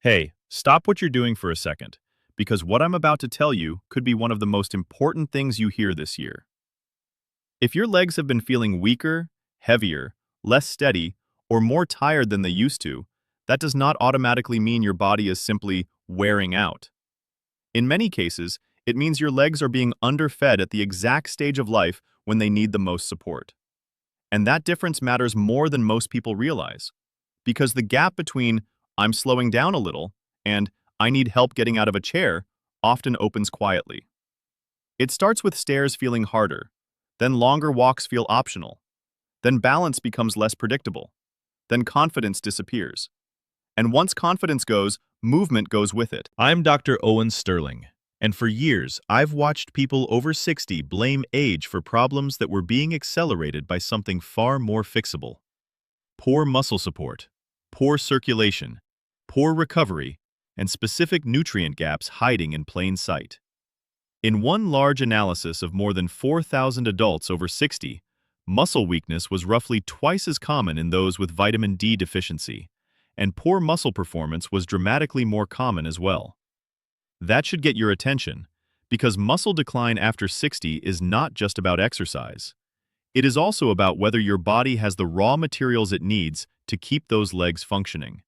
Hey, stop what you're doing for a second, because what I'm about to tell you could be one of the most important things you hear this year. If your legs have been feeling weaker, heavier, less steady, or more tired than they used to, that does not automatically mean your body is simply wearing out. In many cases, it means your legs are being underfed at the exact stage of life when they need the most support. And that difference matters more than most people realize, because the gap between "I'm slowing down a little" and "I need help getting out of a chair" often opens quietly. It starts with stairs feeling harder, then longer walks feel optional, then balance becomes less predictable, then confidence disappears. And once confidence goes, movement goes with it. I'm Dr. Owen Sterling, and for years I've watched people over 60 blame age for problems that were being accelerated by something far more fixable: poor muscle support, poor circulation, poor recovery, and specific nutrient gaps hiding in plain sight. In one large analysis of more than 4,000 adults over 60, muscle weakness was roughly twice as common in those with vitamin D deficiency, and poor muscle performance was dramatically more common as well. That should get your attention, because muscle decline after 60 is not just about exercise. It is also about whether your body has the raw materials it needs to keep those legs functioning.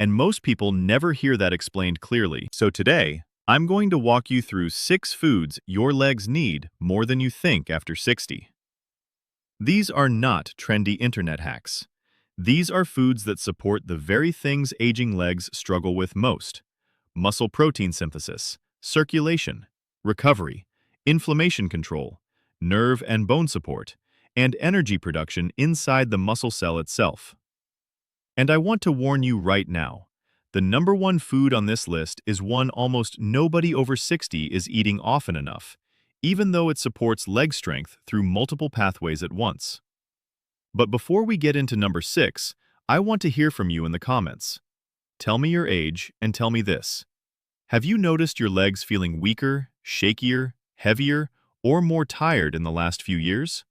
And most people never hear that explained clearly. So today, I'm going to walk you through 6 foods your legs need more than you think after 60. These are not trendy internet hacks. These are foods that support the very things aging legs struggle with most: muscle protein synthesis, circulation, recovery, inflammation control, nerve and bone support, and energy production inside the muscle cell itself. And I want to warn you right now, the number one food on this list is one almost nobody over 60 is eating often enough, even though it supports leg strength through multiple pathways at once. But before we get into number 6, I want to hear from you in the comments. Tell me your age and tell me this: have you noticed your legs feeling weaker, shakier, heavier, or more tired in the last few years?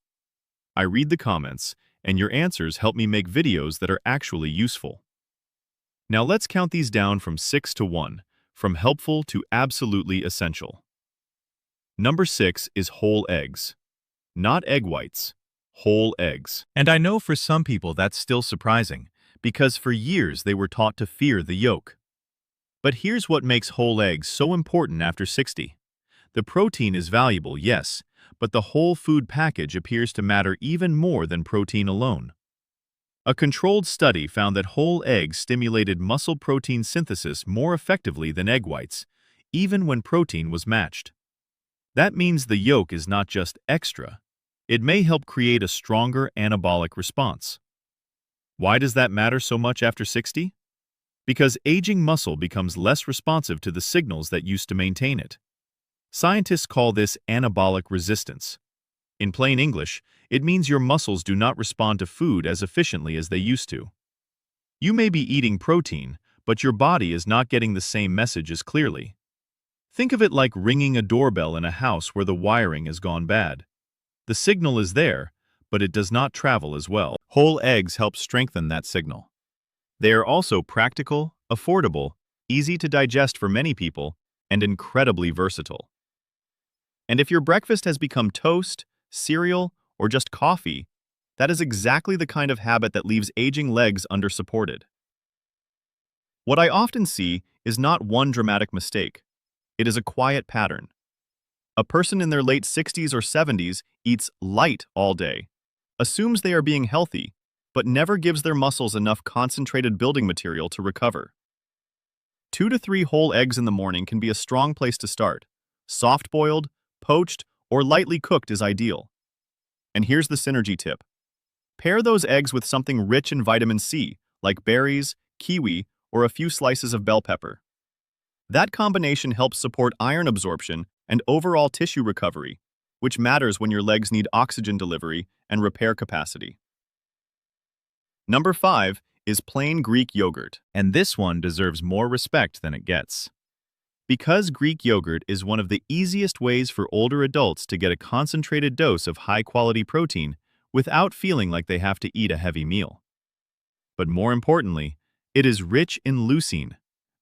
I read the comments, and your answers help me make videos that are actually useful. Now let's count these down from 6 to 1, from helpful to absolutely essential. Number 6 is whole eggs. Not egg whites, whole eggs. And I know for some people that's still surprising, because for years they were taught to fear the yolk. But here's what makes whole eggs so important after 60. The protein is valuable, yes, but the whole food package appears to matter even more than protein alone. A controlled study found that whole eggs stimulated muscle protein synthesis more effectively than egg whites, even when protein was matched. That means the yolk is not just extra. It may help create a stronger anabolic response. Why does that matter so much after 60? Because aging muscle becomes less responsive to the signals that used to maintain it. Scientists call this anabolic resistance. In plain English, it means your muscles do not respond to food as efficiently as they used to. You may be eating protein, but your body is not getting the same message as clearly. Think of it like ringing a doorbell in a house where the wiring has gone bad. The signal is there, but it does not travel as well. Whole eggs help strengthen that signal. They are also practical, affordable, easy to digest for many people, and incredibly versatile. And if your breakfast has become toast, cereal, or just coffee, that is exactly the kind of habit that leaves aging legs undersupported. What I often see is not one dramatic mistake. It is a quiet pattern. A person in their late 60s or 70s eats light all day, assumes they are being healthy, but never gives their muscles enough concentrated building material to recover. 2 to 3 whole eggs in the morning can be a strong place to start. Soft-boiled, poached, or lightly cooked is ideal. And here's the synergy tip. Pair those eggs with something rich in vitamin C, like berries, kiwi, or a few slices of bell pepper. That combination helps support iron absorption and overall tissue recovery, which matters when your legs need oxygen delivery and repair capacity. Number 5 is plain Greek yogurt, and this one deserves more respect than it gets. Because Greek yogurt is one of the easiest ways for older adults to get a concentrated dose of high-quality protein without feeling like they have to eat a heavy meal. But more importantly, it is rich in leucine,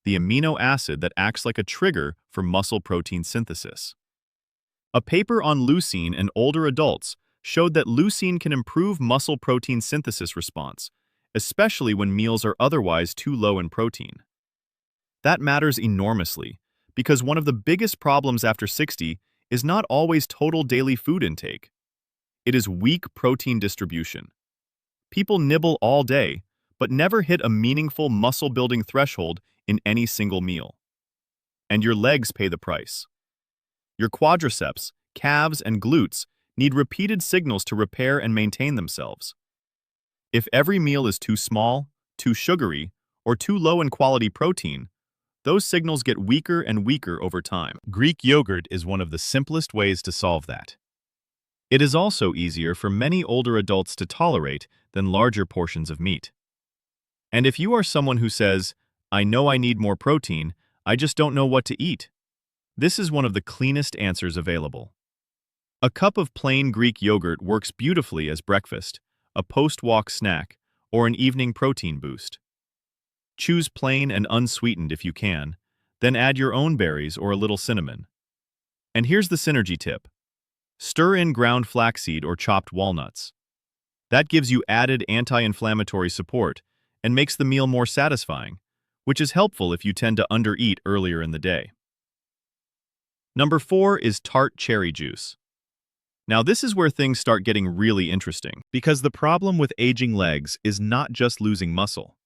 the amino acid that acts like a trigger for muscle protein synthesis. A paper on leucine in older adults showed that leucine can improve muscle protein synthesis response, especially when meals are otherwise too low in protein. That matters enormously, because one of the biggest problems after 60 is not always total daily food intake. It is weak protein distribution. People nibble all day, but never hit a meaningful muscle-building threshold in any single meal. And your legs pay the price. Your quadriceps, calves, and glutes need repeated signals to repair and maintain themselves. If every meal is too small, too sugary, or too low in quality protein, those signals get weaker and weaker over time. Greek yogurt is one of the simplest ways to solve that. It is also easier for many older adults to tolerate than larger portions of meat. And if you are someone who says, "I know I need more protein, I just don't know what to eat," this is one of the cleanest answers available. A cup of plain Greek yogurt works beautifully as breakfast, a post-walk snack, or an evening protein boost. Choose plain and unsweetened if you can, then add your own berries or a little cinnamon. And here's the synergy tip. Stir in ground flaxseed or chopped walnuts. That gives you added anti-inflammatory support and makes the meal more satisfying, which is helpful if you tend to undereat earlier in the day. Number 4 is tart cherry juice. Now this is where things start getting really interesting, because the problem with aging legs is not just losing muscle.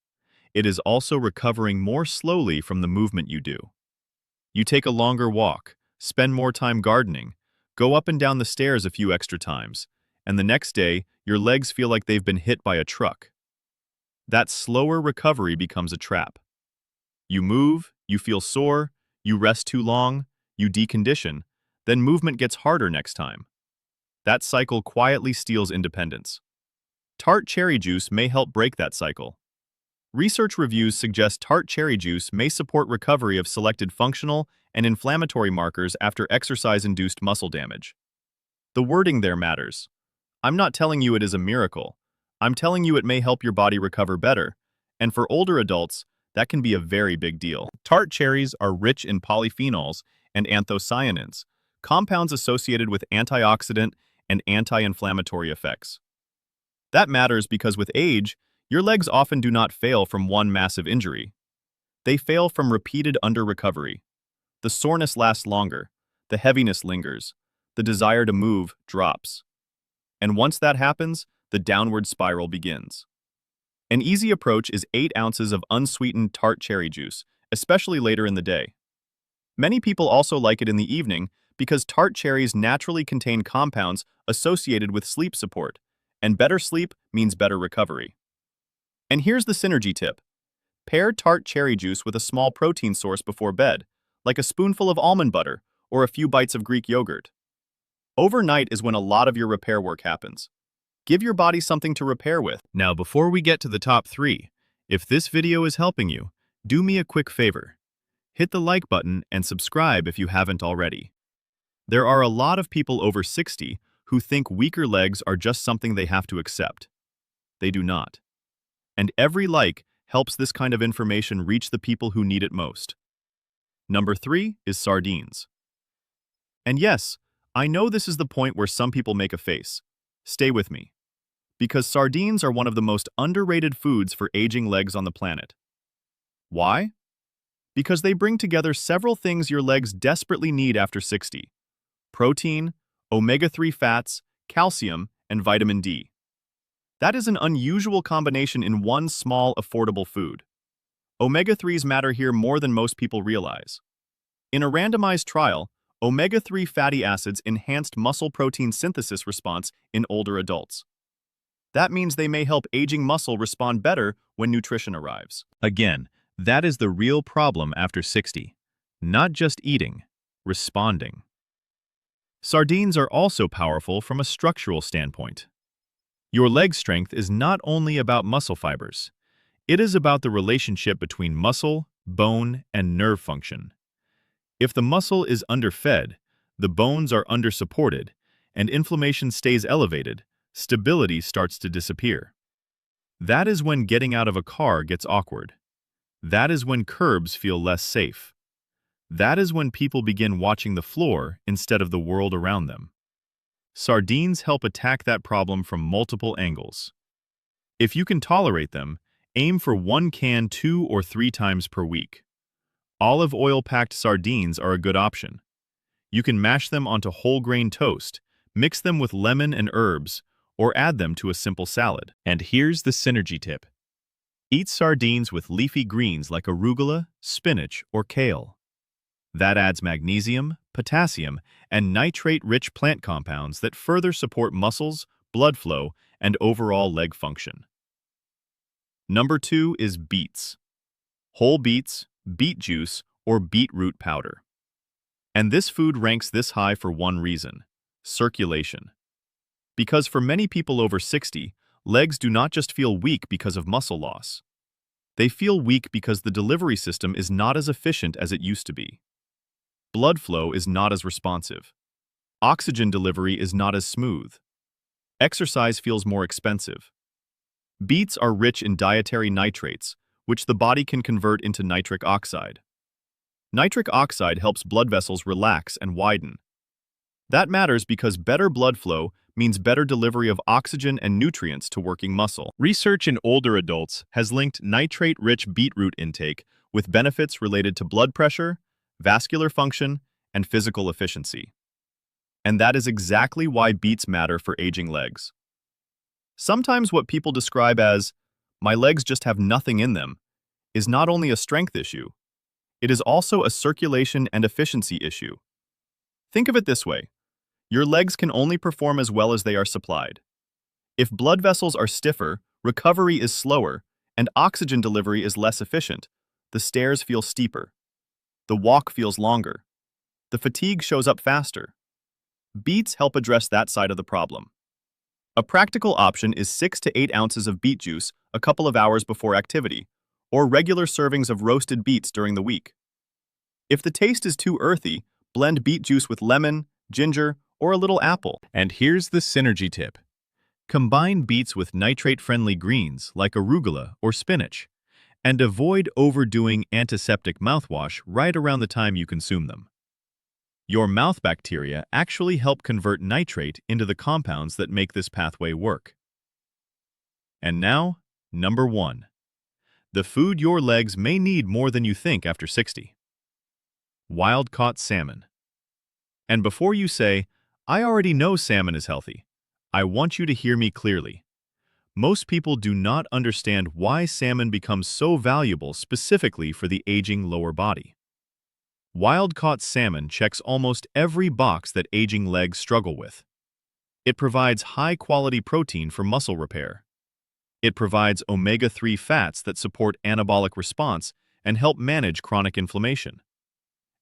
It is also recovering more slowly from the movement you do. You take a longer walk, spend more time gardening, go up and down the stairs a few extra times, and the next day, your legs feel like they've been hit by a truck. That slower recovery becomes a trap. You move, you feel sore, you rest too long, you decondition, then movement gets harder next time. That cycle quietly steals independence. Tart cherry juice may help break that cycle. Research reviews suggest tart cherry juice may support recovery of selected functional and inflammatory markers after exercise-induced muscle damage. The wording there matters. I'm not telling you it is a miracle. I'm telling you it may help your body recover better, and for older adults, that can be a very big deal. Tart cherries are rich in polyphenols and anthocyanins, compounds associated with antioxidant and anti-inflammatory effects. That matters because with age, your legs often do not fail from one massive injury. They fail from repeated under-recovery. The soreness lasts longer, the heaviness lingers, the desire to move drops. And once that happens, the downward spiral begins. An easy approach is 8 ounces of unsweetened tart cherry juice, especially later in the day. Many people also like it in the evening because tart cherries naturally contain compounds associated with sleep support, and better sleep means better recovery. And here's the synergy tip. Pair tart cherry juice with a small protein source before bed, like a spoonful of almond butter or a few bites of Greek yogurt. Overnight is when a lot of your repair work happens. Give your body something to repair with. Now, before we get to the top 3, if this video is helping you, do me a quick favor. Hit the like button and subscribe if you haven't already. There are a lot of people over 60 who think weaker legs are just something they have to accept. They do not. And every like helps this kind of information reach the people who need it most. Number 3 is sardines. And yes, I know this is the point where some people make a face. Stay with me. Because sardines are one of the most underrated foods for aging legs on the planet. Why? Because they bring together several things your legs desperately need after 60. Protein, omega-3 fats, calcium, and vitamin D. That is an unusual combination in one small, affordable food. Omega-3s matter here more than most people realize. In a randomized trial, omega-3 fatty acids enhanced muscle protein synthesis response in older adults. That means they may help aging muscle respond better when nutrition arrives. Again, that is the real problem after 60. Not just eating, responding. Sardines are also powerful from a structural standpoint. Your leg strength is not only about muscle fibers. It is about the relationship between muscle, bone, and nerve function. If the muscle is underfed, the bones are undersupported, and inflammation stays elevated, stability starts to disappear. That is when getting out of a car gets awkward. That is when curbs feel less safe. That is when people begin watching the floor instead of the world around them. Sardines help attack that problem from multiple angles. If you can tolerate them, aim for one can 2 or 3 times per week. Olive oil-packed sardines are a good option. You can mash them onto whole grain toast, mix them with lemon and herbs, or add them to a simple salad. And here's the synergy tip. Eat sardines with leafy greens like arugula, spinach, or kale. That adds magnesium, potassium, and nitrate-rich plant compounds that further support muscles, blood flow, and overall leg function. Number 2 is beets. Whole beets, beet juice, or beetroot powder. And this food ranks this high for one reason: circulation. Because for many people over 60, legs do not just feel weak because of muscle loss. They feel weak because the delivery system is not as efficient as it used to be. Blood flow is not as responsive. Oxygen delivery is not as smooth. Exercise feels more expensive. Beets are rich in dietary nitrates, which the body can convert into nitric oxide. Nitric oxide helps blood vessels relax and widen. That matters because better blood flow means better delivery of oxygen and nutrients to working muscle. Research in older adults has linked nitrate-rich beetroot intake with benefits related to blood pressure, vascular function, and physical efficiency. And that is exactly why beets matter for aging legs. Sometimes what people describe as, "my legs just have nothing in them," is not only a strength issue, it is also a circulation and efficiency issue. Think of it this way: your legs can only perform as well as they are supplied. If blood vessels are stiffer, recovery is slower, and oxygen delivery is less efficient, the stairs feel steeper. The walk feels longer. The fatigue shows up faster. Beets help address that side of the problem. A practical option is 6 to 8 ounces of beet juice a couple of hours before activity, or regular servings of roasted beets during the week. If the taste is too earthy, blend beet juice with lemon, ginger, or a little apple. And here's the synergy tip. Combine beets with nitrate-friendly greens like arugula or spinach, and avoid overdoing antiseptic mouthwash right around the time you consume them. Your mouth bacteria actually help convert nitrate into the compounds that make this pathway work. And now, number 1. The food your legs may need more than you think after 60. Wild-caught salmon. And before you say, "I already know salmon is healthy," I want you to hear me clearly. Most people do not understand why salmon becomes so valuable specifically for the aging lower body. Wild-caught salmon checks almost every box that aging legs struggle with. It provides high-quality protein for muscle repair. It provides omega-3 fats that support anabolic response and help manage chronic inflammation.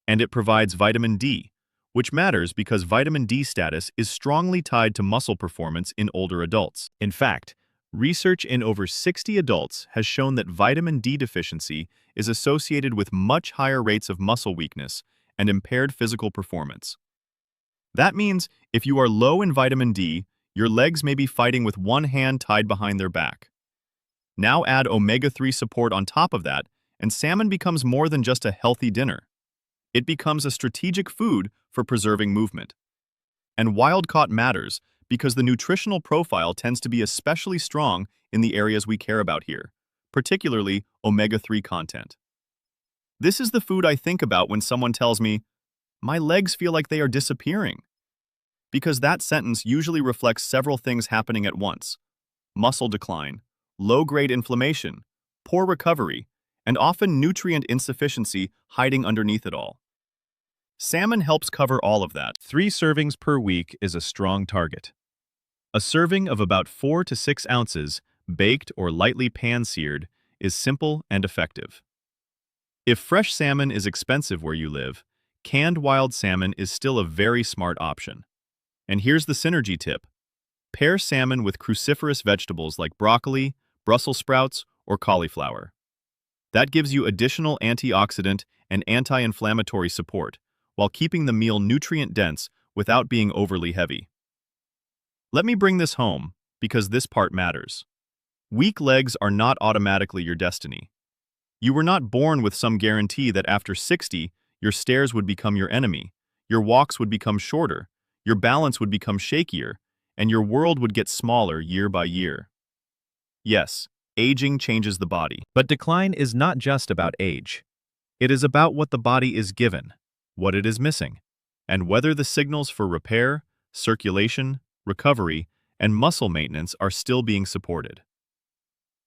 And it provides vitamin D, which matters because vitamin D status is strongly tied to muscle performance in older adults. In fact, research in over 60 adults has shown that vitamin D deficiency is associated with much higher rates of muscle weakness and impaired physical performance. That means if you are low in vitamin D, your legs may be fighting with one hand tied behind their back. Now add omega-3 support on top of that, and salmon becomes more than just a healthy dinner. It becomes a strategic food for preserving movement. And wild-caught matters because the nutritional profile tends to be especially strong in the areas we care about here, particularly omega-3 content. This is the food I think about when someone tells me, "my legs feel like they are disappearing." Because that sentence usually reflects several things happening at once: muscle decline, low-grade inflammation, poor recovery, and often nutrient insufficiency hiding underneath it all. Salmon helps cover all of that. 3 servings per week is a strong target. A serving of about 4 to 6 ounces, baked or lightly pan-seared, is simple and effective. If fresh salmon is expensive where you live, canned wild salmon is still a very smart option. And here's the synergy tip. Pair salmon with cruciferous vegetables like broccoli, Brussels sprouts, or cauliflower. That gives you additional antioxidant and anti-inflammatory support, while keeping the meal nutrient-dense without being overly heavy. Let me bring this home, because this part matters. Weak legs are not automatically your destiny. You were not born with some guarantee that after 60, your stairs would become your enemy, your walks would become shorter, your balance would become shakier, and your world would get smaller year by year. Yes, aging changes the body. But decline is not just about age. It is about what the body is given, what it is missing, and whether the signals for repair, circulation, recovery, and muscle maintenance are still being supported.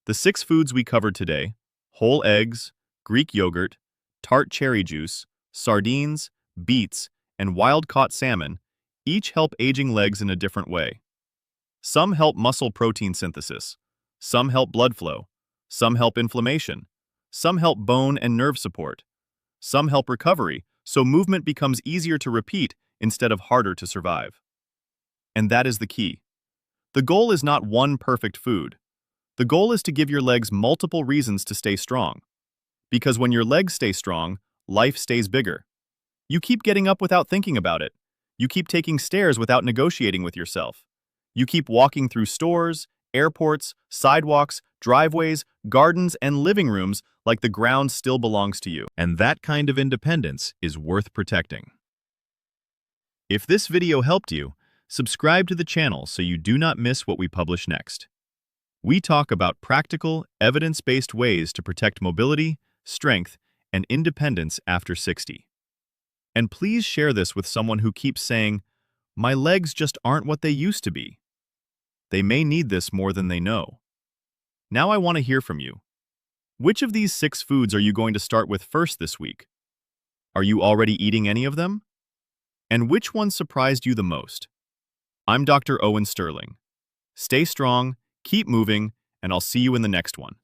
The 6 foods we covered today, whole eggs, Greek yogurt, tart cherry juice, sardines, beets, and wild-caught salmon, each help aging legs in a different way. Some help muscle protein synthesis, some help blood flow, some help inflammation, some help bone and nerve support, some help recovery, so movement becomes easier to repeat instead of harder to survive. And that is the key. The goal is not one perfect food. The goal is to give your legs multiple reasons to stay strong. Because when your legs stay strong, life stays bigger. You keep getting up without thinking about it. You keep taking stairs without negotiating with yourself. You keep walking through stores, airports, sidewalks, driveways, gardens, and living rooms like the ground still belongs to you. And that kind of independence is worth protecting. If this video helped you, subscribe to the channel so you do not miss what we publish next. We talk about practical, evidence-based ways to protect mobility, strength, and independence after 60. And please share this with someone who keeps saying, "My legs just aren't what they used to be." They may need this more than they know. Now I want to hear from you. Which of these 6 foods are you going to start with first this week? Are you already eating any of them? And which one surprised you the most? I'm Dr. Owen Sterling. Stay strong, keep moving, and I'll see you in the next one.